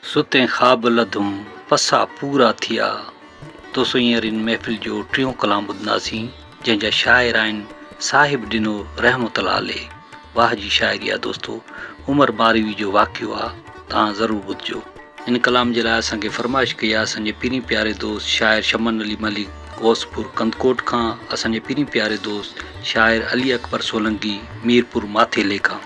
सुते ख़्वाब लधूं पसा पूरा थिया। दोस्तों हींअर इन महफ़िल जो टियों कलाम ॿुधंदासीं जंहिंजा शाइर आहिनि साहिब ॾिनो रहमतुल्लाह अलैह। वाह जी शाइरी आहे दोस्तो। उमर बारवी जो वाक़ियो आहे, तव्हां ज़रूरु ॿुधिजो। इन कलाम जे लाइ असांखे फरमाइश कई आहे असांजे पीरी प्यारे दोस्त शाइर शमन अली मलिक गौसपुर कंदकोट खां, असांजे पीरी प्यारे दोस्त शाइर अली अकबर सोलंकी मीरपुर माथेले खां।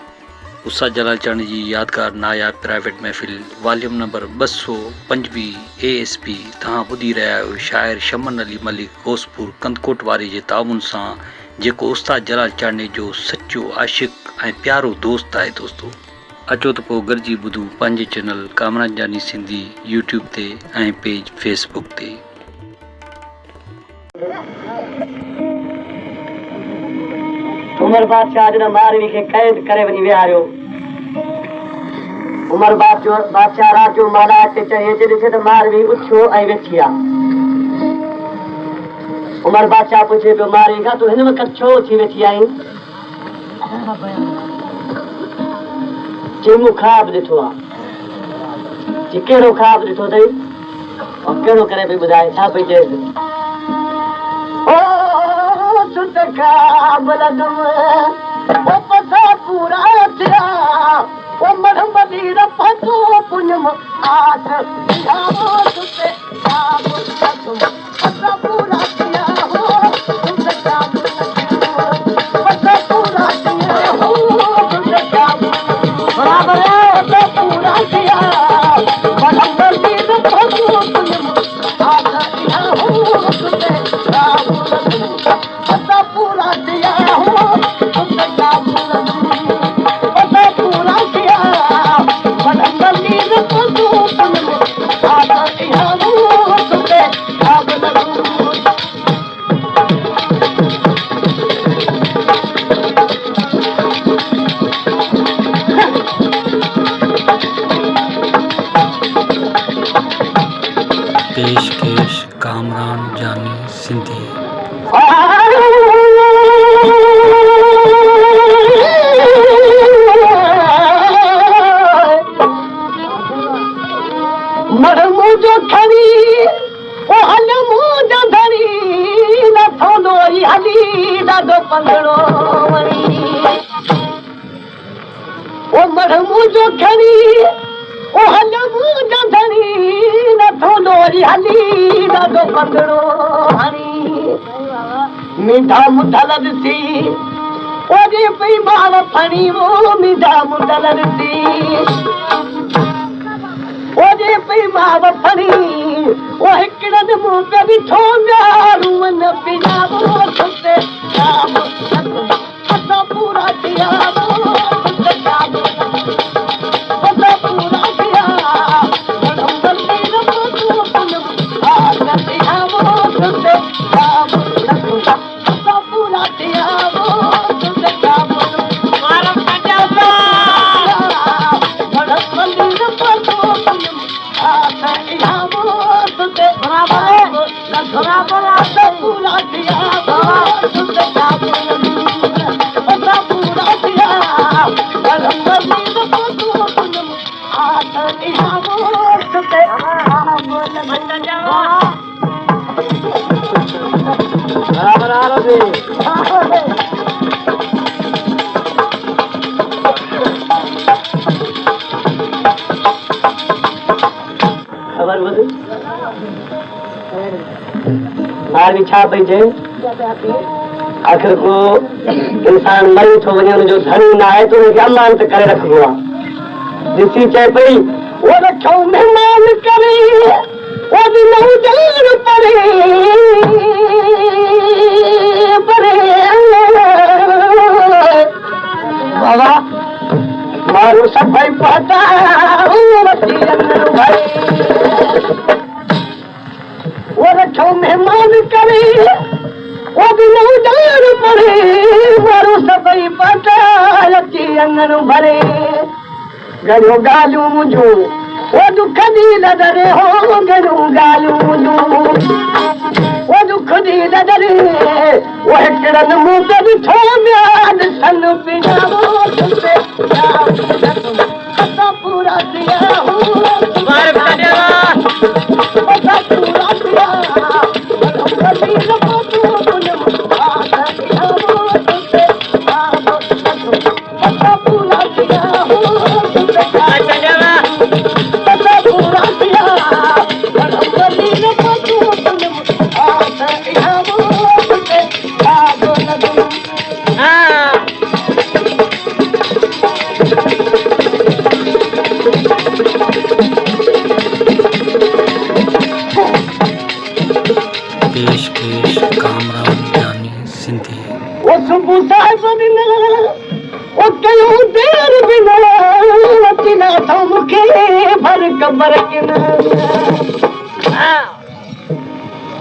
उस्ताद जलाल चांदी जी यादगार नायाब प्राइवेट महफ़िल वॉल्यूम नंबर 225 ASP तव्हां ॿुधी रहिया आहियो शाइर शमन अली मलिक गौसपुर कंदकोट वारे जे ताउन सां, जेको उस्ताद जलाल चांदी जो सचो आशिक़ ऐं प्यारो दोस्त आहे। दोस्तो अचो त पोइ गॾिजी ॿुधूं पंहिंजे चैनल कामरान जानी सिंधी यूट्यूब ते ऐं पेज फेसबुक ते। उमर बादशाह जन मारवी खे क़ैद करे वञी विहारियो। उमर बादशाह रात जो माला ते चढ़े अचे ॾिसे त मारवी उथियो ऐं वेठी आहे। उमर बादशाह पुछे पियो मारवी खां, तूं हिन वक़्तु छो उथी वेठी आहीं? चई मूं ख़्वाब ॾिठो आहे। चई कहिड़ो ख़्वाब ॾिठो अथई ऐं कहिड़ो करे पई ॿुधाए, छा पई चएसि? पूरा थिया पेशकेश कामरान जानी सिंधी। मरमू जो खरी ओ हलमू जो धरी न थोंदो ई हली ॾाढो पंगड़ो वरी। ओ मरमू जो खरी ओ हलमू जो धरी न थोंदो ई हली ॾाढो पंगड़ो हरी। मीठा मुठल ॾिसी ओजे पई माल फणी वो मीठा मुठल ॾिसी ओजे पई माव फणी ओ हिकिड़नि मूं पे ॾिठो ॻारूं न पियावो सुते शाम असां पूरा थिया मारवी छा पई चए? आख़िर को इंसान मरी थो वञे, हुनजो धन न आहे त हुनखे अमानत करे रखिबो आहे। ॾिसी चए पई वो रखो महिमान करे वो बि नहू ॼाण परे परे बाबा माण्हू सभई पता वो रखो महिमान करे वो बि नहू ॼाण परे माण्हू सभई पता अची अंगण भरे। घणियूं ॻाल्हियूं मुंहिंजूं वो दुख दी नज़रे हो, घणियूं ॻाल्हियूं मुंहिंजूं वो दुख दी नज़रे वो हिकिड़नि मूं ते ॾिठो ॿिया ॾिसनि पिया असां पूरा थिया कबर के ना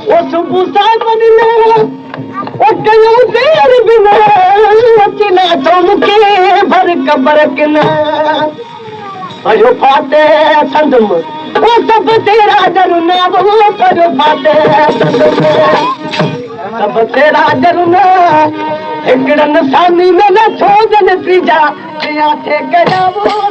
वो सुबह सात बजे वो कयूं देर बिना अचना चौमुके भर कबर के ना अयो फाते संदम वो सब तेरा जरुना वो करो फाते संदम सब तेरा जरुना हिकड़न सामी में न छोजन त्रिजा थे गया वो